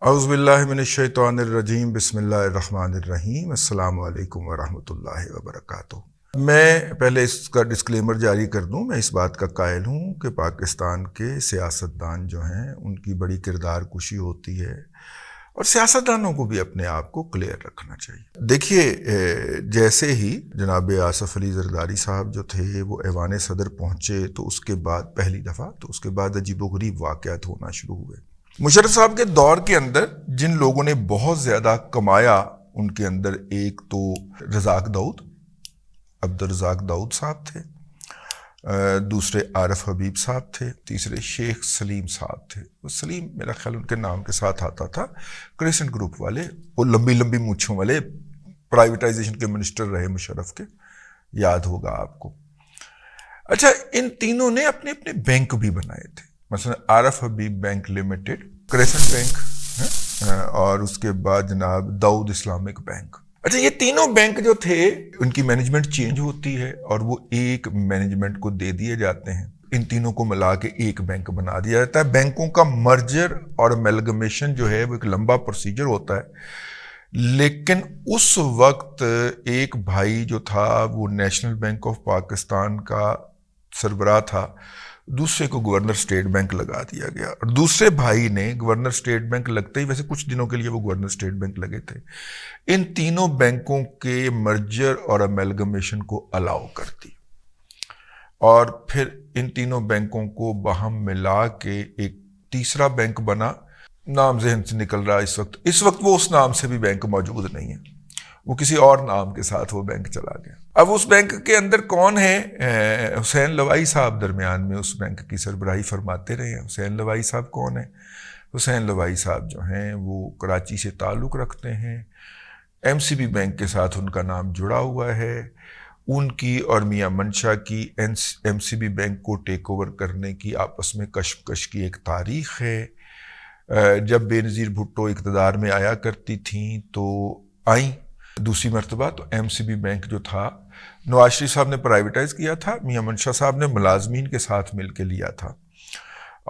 اعوذ باللہ من الشیطان الرجیم بسم اللہ الرحمن الرحیم السلام علیکم ورحمۃ اللہ وبرکاتہ۔ میں پہلے اس کا ڈسکلیمر جاری کر دوں، میں اس بات کا قائل ہوں کہ پاکستان کے سیاستدان جو ہیں ان کی بڑی کردار کشی ہوتی ہے اور سیاستدانوں کو بھی اپنے آپ کو کلیئر رکھنا چاہیے۔ دیکھیے، جیسے ہی جناب آصف علی زرداری صاحب جو تھے وہ ایوان صدر پہنچے تو اس کے بعد پہلی دفعہ اس کے بعد عجیب و غریب واقعات ہونا شروع ہوئے۔ مشرف صاحب کے دور کے اندر جن لوگوں نے بہت زیادہ کمایا ان کے اندر ایک تو عبدالرزاق داؤد صاحب تھے، دوسرے عارف حبیب صاحب تھے، تیسرے شیخ سلیم صاحب تھے۔ وہ سلیم میرا خیال ان کے نام کے ساتھ آتا تھا، کریسنٹ گروپ والے، وہ لمبی لمبی مونچھوں والے پرائیویٹائزیشن کے منسٹر رہے مشرف کے، یاد ہوگا آپ کو۔ اچھا، ان تینوں نے اپنے اپنے بینک بھی بنائے تھے، مثلا عارف حبیب بینک لمیٹڈ، کریسنٹ بینک، اور اس کے بعد جناب داؤد اسلامک بینک۔ اچھا، یہ تینوں بینک جو تھے ان کی مینجمنٹ چینج ہوتی ہے اور وہ ایک مینجمنٹ کو دے دیے جاتے ہیں، ان تینوں کو ملا کے ایک بینک بنا دیا جاتا ہے۔ بینکوں کا مرجر اور امیلگمیشن جو ہے وہ ایک لمبا پروسیجر ہوتا ہے، لیکن اس وقت ایک بھائی جو تھا وہ نیشنل بینک آف پاکستان کا سربراہ تھا، دوسرے کو گورنر اسٹیٹ بینک لگا دیا گیا، اور دوسرے بھائی نے گورنر اسٹیٹ بینک لگتے ہی، ویسے کچھ دنوں کے لیے وہ گورنر اسٹیٹ بینک لگے تھے، ان تینوں بینکوں کے مرجر اور امیلگمیشن کو الاؤ کر دی، اور پھر ان تینوں بینکوں کو باہم ملا کے ایک تیسرا بینک بنا، نام ذہن سے نکل رہا اس وقت وہ اس نام سے بھی بینک موجود نہیں ہے، وہ کسی اور نام کے ساتھ وہ بینک چلا گیا۔ اب اس بینک کے اندر کون ہے؟ حسین لوائی صاحب درمیان میں اس بینک کی سربراہی فرماتے رہے ہیں۔ حسین لوائی صاحب کون ہیں؟ حسین لوائی صاحب جو ہیں وہ کراچی سے تعلق رکھتے ہیں، ایم سی بی بینک کے ساتھ ان کا نام جڑا ہوا ہے، ان کی اور میاں منشا کی ایم سی بی بینک کو ٹیک اوور کرنے کی آپس میں کشمکش کی ایک تاریخ ہے۔ جب بے نظیر بھٹو اقتدار میں آیا کرتی تھیں تو آئیں دوسری مرتبہ، تو ایم سی بی بینک جو تھا نواز شریف صاحب نے پرائیویٹائز کیا تھا، میاں منشا صاحب نے ملازمین کے ساتھ مل کے لیا تھا،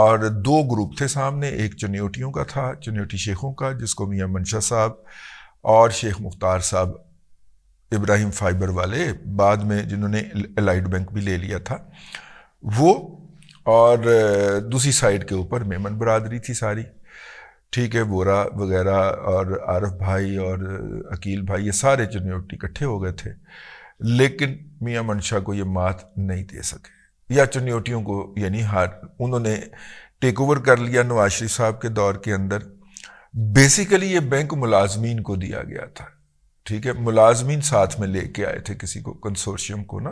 اور دو گروپ تھے سامنے، ایک چنیوٹیوں کا تھا، چنیوٹی شیخوں کا، جس کو میاں منشا صاحب اور شیخ مختار صاحب ابراہیم فائبر والے بعد میں جنہوں نے الائڈ بینک بھی لے لیا تھا وہ، اور دوسری سائڈ کے اوپر میمن برادری تھی ساری، ٹھیک ہے، بورا وغیرہ اور عارف بھائی اور عقیل بھائی، یہ سارے چنیوٹی اکٹھے ہو گئے تھے، لیکن میاں منشا کو یہ مات نہیں دے سکے، یا چنیوٹیوں کو، یعنی انہوں نے ٹیک اوور کر لیا نواز شریف صاحب کے دور کے اندر۔ بیسیکلی یہ بینک ملازمین کو دیا گیا تھا، ٹھیک ہے، ملازمین ساتھ میں لے کے آئے تھے کسی کو، کنسورشیم کو نا،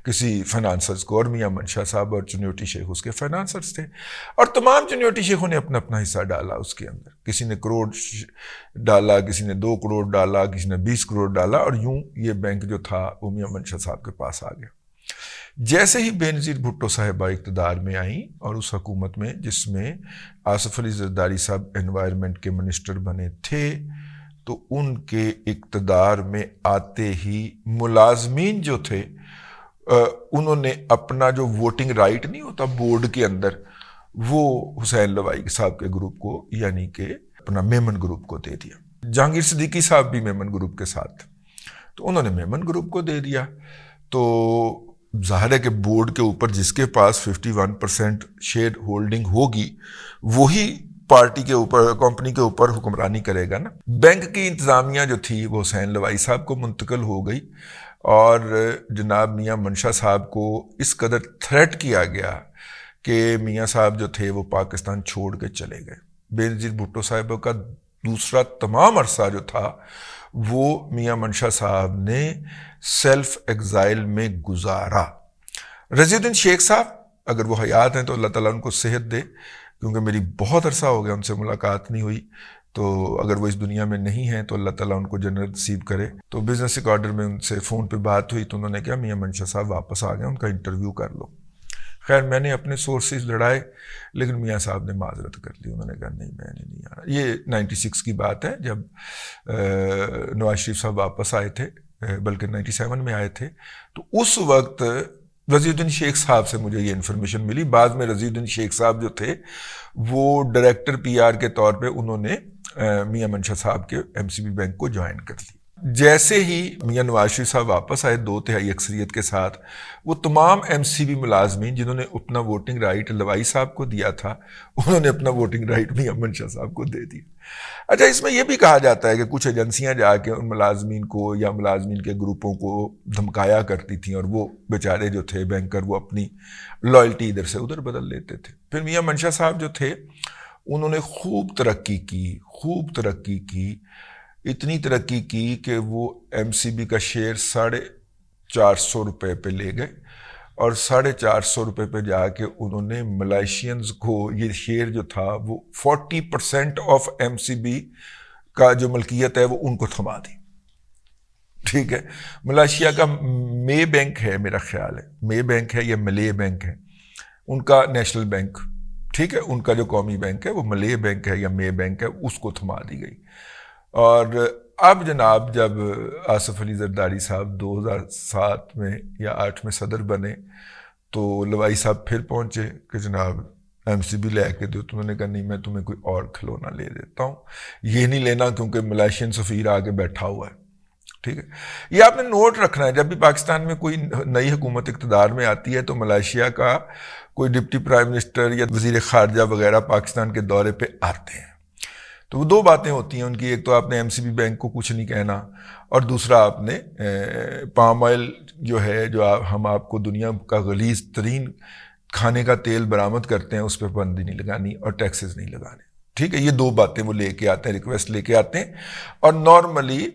کسی فائنانسرز کو، اور میاں منشا صاحب اور چنیوٹی شیخ اس کے فائنانسرز تھے، اور تمام چنیوٹی شیخوں نے اپنا اپنا حصہ ڈالا اس کے اندر، کسی نے کروڑ ڈالا، کسی نے 2 کروڑ ڈالا، کسی نے 20 کروڑ ڈالا، اور یوں یہ بینک جو تھا وہ میاں منشا صاحب کے پاس آ گیا۔ جیسے ہی بے نظیر بھٹو صاحبہ اقتدار میں آئیں، اور اس حکومت میں جس میں آصف علی زرداری صاحب انوائرمنٹ کے منسٹر بنے تھے، تو ان کے اقتدار میں آتے ہی ملازمین جو تھے انہوں نے اپنا جو ووٹنگ رائٹ نہیں ہوتا بورڈ کے اندر، وہ حسین لوائی صاحب کے گروپ کو، یعنی کہ اپنا میمن گروپ کو دے دیا۔ جہانگیر صدیقی صاحب بھی میمن گروپ کے ساتھ، تو انہوں نے میمن گروپ کو دے دیا۔ تو ظاہر ہے کہ بورڈ کے اوپر جس کے پاس 51% شیئر ہولڈنگ ہوگی وہی پارٹی کے اوپر، کمپنی کے اوپر حکمرانی کرے گا نا۔ بینک کی انتظامیہ جو تھی وہ حسین لوائی صاحب کو منتقل ہو گئی، اور جناب میاں منشا صاحب کو اس قدر تھریٹ کیا گیا کہ میاں صاحب جو تھے وہ پاکستان چھوڑ کے چلے گئے۔ بے نظیر بھٹو صاحب کا دوسرا تمام عرصہ جو تھا وہ میاں منشا صاحب نے سیلف ایگزائل میں گزارا۔ رضی الدین شیخ صاحب اگر وہ حیات ہیں تو اللہ تعالیٰ ان کو صحت دے، کیونکہ میری بہت عرصہ ہو گیا ان سے ملاقات نہیں ہوئی، تو اگر وہ اس دنیا میں نہیں ہیں تو اللہ تعالیٰ ان کو جنت نصیب کرے۔ تو بزنس ریکارڈر میں ان سے فون پہ بات ہوئی تو انہوں نے کہا میاں منشا صاحب واپس آ گئے، ان کا انٹرویو کر لو۔ خیر میں نے اپنے سورسز لڑائے، لیکن میاں صاحب نے معذرت کر لی، انہوں نے کہا نہیں میں نے نہیں آنا۔ یہ 96 کی بات ہے جب نواز شریف صاحب واپس آئے تھے، بلکہ 97 میں آئے تھے، تو اس وقت رضی الدین شیخ صاحب سے مجھے یہ انفارمیشن ملی۔ بعد میں رضی الدین شیخ صاحب جو تھے وہ ڈائریکٹر پی آر کے طور پہ انہوں نے میاں منشا صاحب کے MCB بینک کو جوائن کر لی۔ جیسے ہی میاں نواز شریف صاحب واپس آئے 2/3 اکثریت کے ساتھ، وہ تمام MCB ملازمین جنہوں نے اپنا ووٹنگ رائٹ لوائی صاحب کو دیا تھا، انہوں نے اپنا ووٹنگ رائٹ میاں منشا صاحب کو دے دیا۔ اچھا، اس میں یہ بھی کہا جاتا ہے کہ کچھ ایجنسیاں جا کے ان ملازمین کو یا ملازمین کے گروپوں کو دھمکایا کرتی تھیں، اور وہ بیچارے جو تھے بینکر وہ اپنی لائلٹی ادھر سے ادھر بدل لیتے تھے۔ پھر میاں منشا صاحب جو تھے انہوں نے خوب ترقی کی، اتنی ترقی کی کہ وہ MCB کا شیئر 450 روپے پہ لے گئے، اور 450 روپے پہ جا کے انہوں نے ملائیشینز کو یہ شیئر جو تھا وہ 40% آف MCB کا جو ملکیت ہے وہ ان کو تھما دی۔ ٹھیک ہے، ملائیشیا کا مے بینک ہے، میرا خیال ہے مے بینک ہے یا ملے بینک ہے، ان کا نیشنل بینک، ٹھیک ہے، ان کا جو قومی بینک ہے وہ ملے بینک ہے یا مے بینک ہے، اس کو تھما دی گئی۔ اور اب جناب جب آصف علی زرداری صاحب 2007 میں یا 2008 میں صدر بنے تو لوائی صاحب پھر پہنچے کہ جناب MCB لے کے دو، تو انہوں نے کہا نہیں، میں تمہیں کوئی اور کھلونا لے دیتا ہوں، یہ نہیں لینا کیونکہ ملائیشین سفیر آگے بیٹھا ہوا ہے۔ ٹھیک ہے، یہ آپ نے نوٹ رکھنا ہے، جب بھی پاکستان میں کوئی نئی حکومت اقتدار میں آتی ہے تو ملائیشیا کا کوئی ڈپٹی پرائم منسٹر یا وزیر خارجہ وغیرہ پاکستان کے دورے پہ آتے ہیں، تو وہ دو باتیں ہوتی ہیں ان کی، ایک تو آپ نے MCB بینک کو کچھ نہیں کہنا، اور دوسرا آپ نے پام آئل جو ہے، جو ہم آپ کو دنیا کا غلیظ ترین کھانے کا تیل برآمد کرتے ہیں، اس پہ پابندی نہیں لگانی اور ٹیکسز نہیں لگانے۔ ٹھیک ہے، یہ دو باتیں وہ لے کے آتے ہیں، ریکویسٹ لے کے آتے ہیں، اور نارملی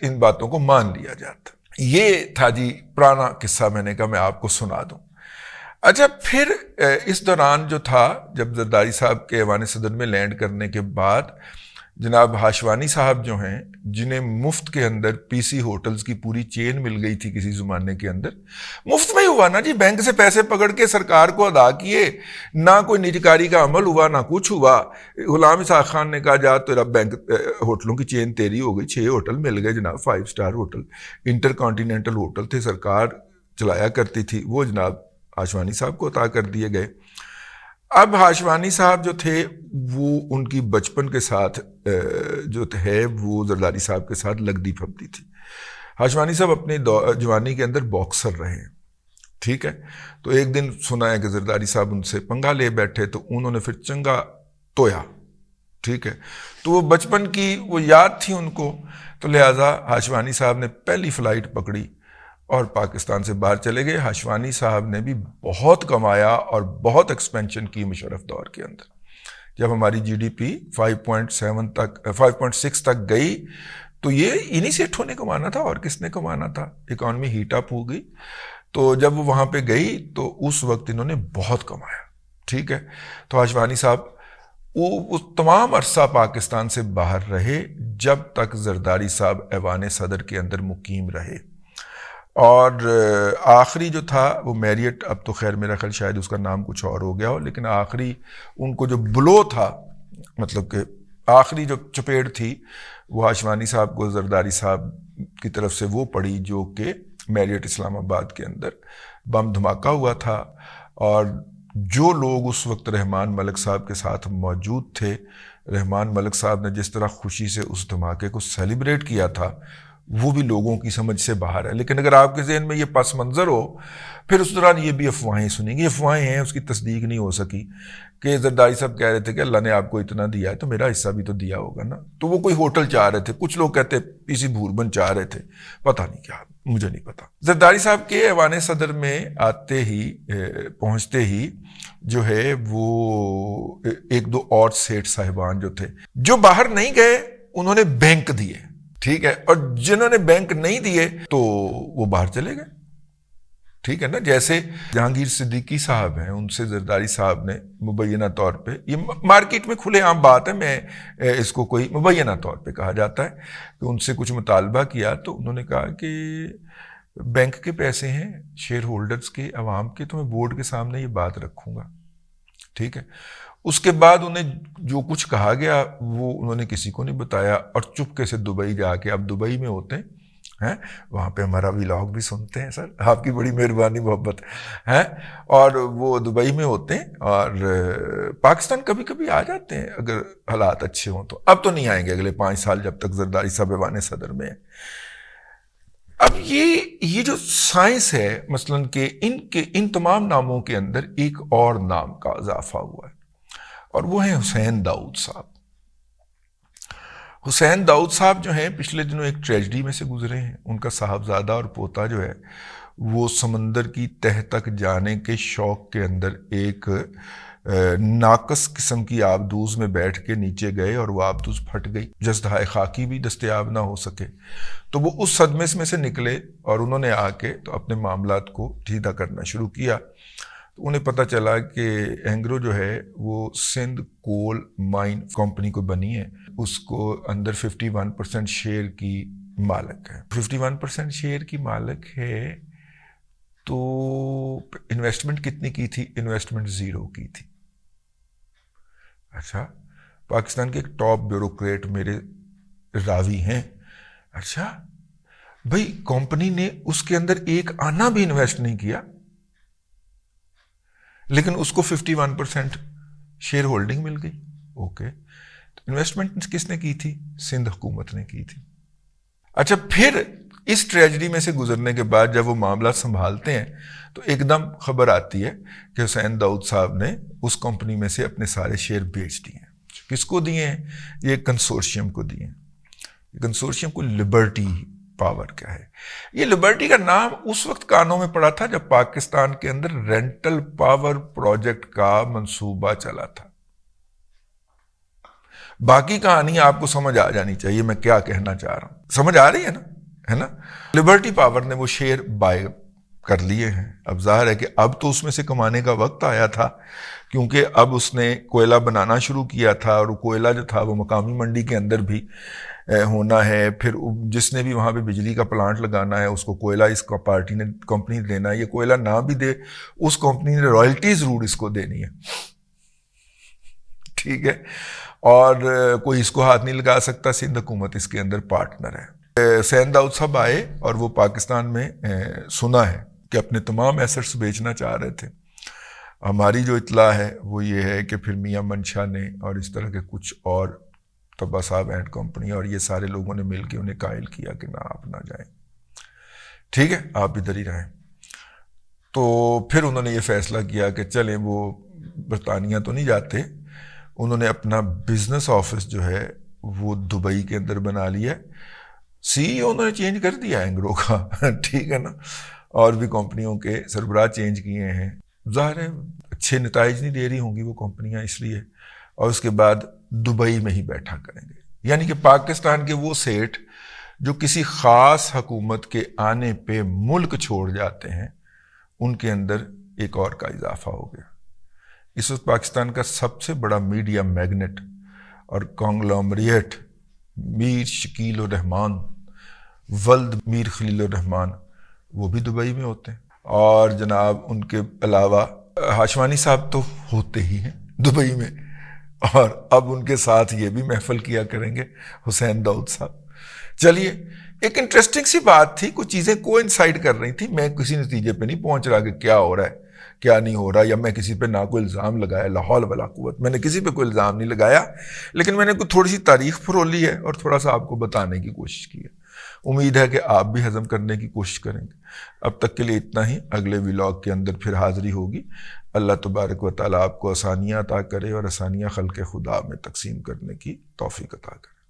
ان باتوں کو مان لیا جاتا۔ یہ تھا جی پرانا قصہ، میں نے کہا میں آپ کو سنا دوں۔ اچھا، پھر اس دوران جو تھا، جب زرداری صاحب کے ایوان صدر میں لینڈ کرنے کے بعد جناب ہاشوانی صاحب جو ہیں، جنہیں مفت کے اندر PC ہوٹلز کی پوری چین مل گئی تھی کسی زمانے کے اندر، مفت میں ہی ہوا نا جی، بینک سے پیسے پکڑ کے سرکار کو ادا کیے، نہ کوئی نجکاری کا عمل ہوا نہ کچھ ہوا۔ غلام اسحاق خان نے کہا جا تیرا بینک ہوٹلوں کی چین تیری ہو گئی، 6 ہوٹل مل گئے جناب، 5 star hotel, InterContinental hotel تھے، سرکار چلایا کرتی تھی، وہ جناب ہاشوانی صاحب کو عطا کر دیے گئے۔ اب ہاشوانی صاحب جو تھے وہ ان کی بچپن کے ساتھ جو ہے وہ زرداری صاحب کے ساتھ لگتی پھپتی تھی۔ ہاشوانی صاحب اپنے جوانی کے اندر باکسر رہے ہیں، ٹھیک ہے، تو ایک دن سنا ہے کہ زرداری صاحب ان سے پنگا لے بیٹھے، تو انہوں نے پھر چنگا تویا، ٹھیک ہے، تو وہ بچپن کی وہ یاد تھی ان کو، تو لہٰذا ہاشوانی صاحب نے پہلی فلائٹ پکڑی اور پاکستان سے باہر چلے گئے۔ ہاشوانی صاحب نے بھی بہت کمایا اور بہت ایکسپینشن کی مشرف دور کے اندر۔ جب ہماری GDP 5.6 تک گئی تو یہ انہی سیٹھوں نے کمانا تھا، اور کس نے کمانا تھا، اکانومی ہیٹ اپ ہو گئی۔ تو جب وہ وہاں پہ گئی تو اس وقت انہوں نے بہت کمایا، ٹھیک ہے، تو ہاشوانی صاحب وہ تمام عرصہ پاکستان سے باہر رہے جب تک زرداری صاحب ایوان صدر کے اندر مقیم رہے۔ اور آخری جو تھا وہ میریٹ، اب تو خیر میرا خیال شاید اس کا نام کچھ اور ہو گیا ہو، لیکن آخری ان کو جو بلو تھا، مطلب کہ آخری جو چپیڑ تھی، وہ ہاشوانی صاحب کو زرداری صاحب کی طرف سے وہ پڑی جو کہ میریٹ اسلام آباد کے اندر بم دھماکہ ہوا تھا، اور جو لوگ اس وقت رحمان ملک صاحب کے ساتھ موجود تھے، رحمان ملک صاحب نے جس طرح خوشی سے اس دھماکے کو سیلیبریٹ کیا تھا وہ بھی لوگوں کی سمجھ سے باہر ہے۔ لیکن اگر آپ کے ذہن میں یہ پس منظر ہو، پھر اس دوران یہ بھی افواہیں سنیں گی، افواہیں ہیں، اس کی تصدیق نہیں ہو سکی، کہ زرداری صاحب کہہ رہے تھے کہ اللہ نے آپ کو اتنا دیا ہے تو میرا حصہ بھی تو دیا ہوگا نا، تو وہ کوئی ہوٹل چاہ رہے تھے، کچھ لوگ کہتے PC بھوربن چاہ رہے تھے، پتہ نہیں کیا، مجھے نہیں پتا۔ زرداری صاحب کے ایوان صدر میں آتے ہی پہنچتے ہی جو ہے وہ ایک دو اور سیٹھ صاحبان جو تھے، جو باہر نہیں گئے انہوں نے بینک دیے، ٹھیک ہے، اور جنہوں نے بینک نہیں دیے تو وہ باہر چلے گئے، ٹھیک ہے نا۔ جیسے جہانگیر صدیقی صاحب ہیں، ان سے زرداری صاحب نے مبینہ طور پہ، یہ مارکیٹ میں کھلے عام بات ہے، میں اس کو کوئی مبینہ طور پہ کہا جاتا ہے، کہ ان سے کچھ مطالبہ کیا تو انہوں نے کہا کہ بینک کے پیسے ہیں، شیئر ہولڈرز کے، عوام کے، تو میں بورڈ کے سامنے یہ بات رکھوں گا، ٹھیک ہے۔ اس کے بعد انہیں جو کچھ کہا گیا وہ انہوں نے کسی کو نہیں بتایا، اور چپکے سے دبئی جا کے، اب دبئی میں ہوتے ہیں ہیں، وہاں پہ ہمارا ولاگ بھی سنتے ہیں سر، آپ کی بڑی مہربانی محبت ہے، اور وہ دبئی میں ہوتے ہیں اور پاکستان کبھی کبھی آ جاتے ہیں اگر حالات اچھے ہوں تو، اب تو نہیں آئیں گے اگلے 5 سال جب تک زرداری صاحب ایوان صدر میں ہے۔ اب یہ جو سائنس ہے مثلاً کہ ان تمام ناموں کے اندر ایک اور نام کا اضافہ ہوا ہے، اور وہ ہیں حسین داؤد صاحب۔ حسین داؤد صاحب جو ہیں پچھلے دنوں ایک ٹریجڈی میں سے گزرے ہیں، ان کا صاحبزادہ اور پوتا جو ہے وہ سمندر کی تہ تک جانے کے شوق کے اندر ایک ناقص قسم کی آبدوز میں بیٹھ کے نیچے گئے اور وہ آبدوز پھٹ گئی، جزدہائے خاکی بھی دستیاب نہ ہو سکے، تو وہ اس صدمے میں سے نکلے اور انہوں نے آ کے تو اپنے معاملات کو سیدھا کرنا شروع کیا۔ تو انہیں پتہ چلا کہ اینگرو جو ہے وہ سندھ کول مائن کمپنی کو بنی ہے، اس کو اندر 51% شیئر کی مالک ہے، 51% شیئر کی مالک ہے، تو انویسٹمنٹ کتنی کی تھی؟ انویسٹمنٹ 0 کی تھی۔ اچھا، پاکستان کے ایک ٹاپ بیوروکریٹ میرے راوی ہیں، اچھا بھئی کمپنی نے اس کے اندر ایک آنا بھی انویسٹ نہیں کیا، لیکن اس کو 51% شیئر ہولڈنگ مل گئی۔ اوکے، انویسٹمنٹ کس نے کی تھی؟ سندھ حکومت نے کی تھی۔ اچھا، پھر اس ٹریجڈی میں سے گزرنے کے بعد جب وہ معاملات سنبھالتے ہیں تو ایک دم خبر آتی ہے کہ حسین داؤد صاحب نے اس کمپنی میں سے اپنے سارے شیئر بیچ دیے ہیں۔ کس کو دیے ہیں؟ یہ کنسورشیم کو دیے ہیں۔ کنسورشیم کو لبرٹی پاور کیا ہے؟ یہ لبرٹی کا نام اس وقت کانوں میں پڑا تھا جب پاکستان کے اندر رینٹل پاور پروجیکٹ کا منصوبہ چلا تھا۔ باقی کہانی آپ کو سمجھ آ جانی چاہیے میں کیا کہنا چاہ رہا ہوں، سمجھ آ رہی ہے نا؟ لبرٹی پاور نے وہ شیئر بائی کر لیے ہیں۔ اب ظاہر ہے کہ اب تو اس میں سے کمانے کا وقت آیا تھا، کیونکہ اب اس نے کوئلہ بنانا شروع کیا تھا، اور کوئلہ جو تھا وہ مقامی منڈی کے اندر بھی ہونا ہے، پھر جس نے بھی وہاں پہ بجلی کا پلانٹ لگانا ہے اس کو کوئلہ اس کا پارٹی نے کمپنی دینا ہے، یہ کوئلہ نہ بھی دے اس کمپنی نے رائلٹیز ضرور اس کو دینی ہے، ٹھیک ہے، اور کوئی اس کو ہاتھ نہیں لگا سکتا، سندھ حکومت اس کے اندر پارٹنر ہے۔ حسین داؤد صاحب آئے اور وہ پاکستان میں سنا ہے کہ اپنے تمام ایسٹس بیچنا چاہ رہے تھے۔ ہماری جو اطلاع ہے وہ یہ ہے کہ پھر میاں منشا نے اور اس طرح کے کچھ اور طبع صاحب اینڈ کمپنی اور یہ سارے لوگوں نے مل کے انہیں قائل کیا کہ نہ آپ نہ جائیں، ٹھیک ہے، آپ ادھر ہی رہیں۔ تو پھر انہوں نے یہ فیصلہ کیا کہ چلیں وہ برطانیہ تو نہیں جاتے، انہوں نے اپنا بزنس آفس جو ہے وہ دبئی کے اندر بنا لیا، سی ای او انہوں نے چینج کر دیا اینگرو کا، ٹھیک ہے نا، اور بھی کمپنیوں کے سربراہ چینج کیے ہیں، ظاہر ہے اچھے نتائج نہیں دے رہی ہوں گی وہ کمپنیاں اس لیے، اور اس کے بعد دبئی میں ہی بیٹھا کریں گے۔ یعنی کہ پاکستان کے وہ سیٹ جو کسی خاص حکومت کے آنے پہ ملک چھوڑ جاتے ہیں ان کے اندر ایک اور کا اضافہ ہو گیا۔ اس وقت پاکستان کا سب سے بڑا میڈیا میگنیٹ اور کانگلومریٹ میر شکیل الرحمان ولد میر خلیل الرحمان وہ بھی دبئی میں ہوتے ہیں، اور جناب ان کے علاوہ ہاشمانی صاحب تو ہوتے ہی ہیں دبئی میں، اور اب ان کے ساتھ یہ بھی محفل کیا کریں گے حسین داؤد صاحب۔ چلیے، ایک انٹرسٹنگ سی بات تھی، کچھ چیزیں کو انسائڈ کر رہی تھی، میں کسی نتیجے پہ نہیں پہنچ رہا کہ کیا ہو رہا ہے کیا نہیں ہو رہا، یا میں کسی پہ نہ کوئی الزام لگایا، لا حول ولا قوت، میں نے کسی پہ کوئی الزام نہیں لگایا، لیکن میں نے تھوڑی سی تاریخ پھرولی ہے اور تھوڑا سا آپ کو بتانے کی کوشش کی ہے۔ امید ہے کہ آپ بھی ہضم کرنے کی کوشش کریں گے۔ اب تک کے لیے اتنا ہی، اگلے ولاگ کے اندر پھر حاضری ہوگی۔ اللہ تبارک و تعالیٰ آپ کو آسانیاں عطا کرے اور آسانیاں خلق خدا میں تقسیم کرنے کی توفیق عطا کرے۔